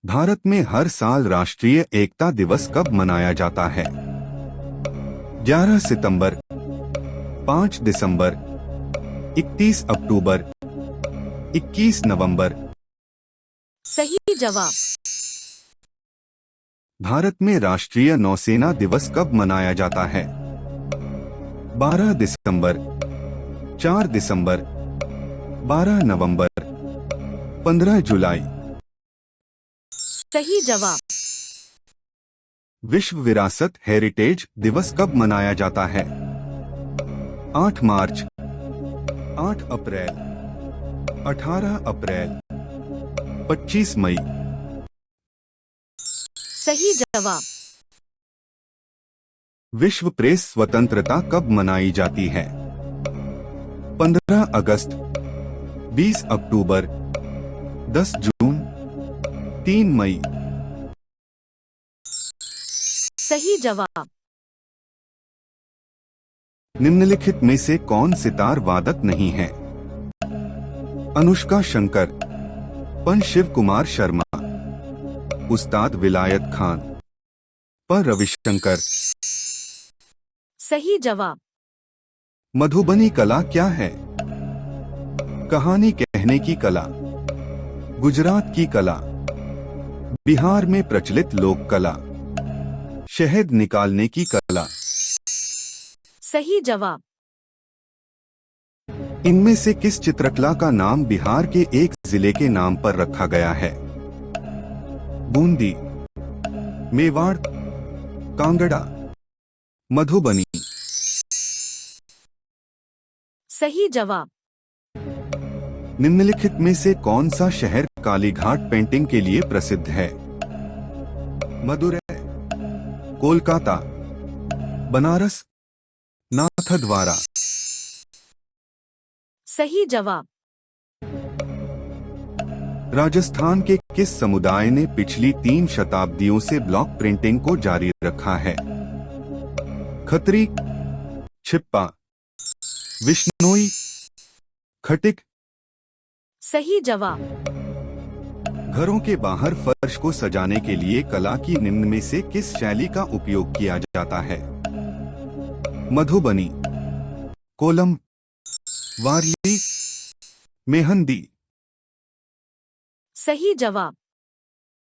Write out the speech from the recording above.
भारत में हर साल राष्ट्रीय एकता दिवस कब मनाया जाता है? 11 सितंबर, 5 दिसंबर, 31 अक्टूबर, 21 नवंबर। सही जवाब। भारत में राष्ट्रीय नौसेना दिवस कब मनाया जाता है? 12 दिसंबर, 4 दिसंबर, 12 नवंबर, 15 जुलाई। सही जवाब। विश्व विरासत हेरिटेज दिवस कब मनाया जाता है? 8 मार्च, 8 अप्रैल, 18 अप्रैल, 25 मई। सही जवाब। विश्व प्रेस स्वतंत्रता कब मनाई जाती है? 15 अगस्त, 20 अक्टूबर, 10 जून, 3 मई। सही जवाब। निम्नलिखित में से कौन सितार वादक नहीं है? अनुष्का शंकर, पं शिव कुमार शर्मा, उस्ताद विलायत खान, प रविशंकर। सही जवाब। मधुबनी कला क्या है? कहानी कहने की कला, गुजरात की कला, बिहार में प्रचलित लोक कला, शहद निकालने की कला। सही जवाब। इनमें से किस चित्रकला का नाम बिहार के एक जिले के नाम पर रखा गया है? बूंदी, मेवाड़, कांगड़ा, मधुबनी। सही जवाब। निम्नलिखित में से कौन सा शहर कालीघाट पेंटिंग के लिए प्रसिद्ध है? मदुरै, कोलकाता, बनारस, नाथद्वारा। सही जवाब। राजस्थान के किस समुदाय ने पिछली 3 शताब्दियों से ब्लॉक प्रिंटिंग को जारी रखा है? खत्री, छिप्पा, विश्नोई, खटिक। सही जवाब। घरों के बाहर फर्श को सजाने के लिए कला की निम्न में से किस शैली का उपयोग किया जाता है? मधुबनी, कोलम, वारली, मेहंदी। सही जवाब।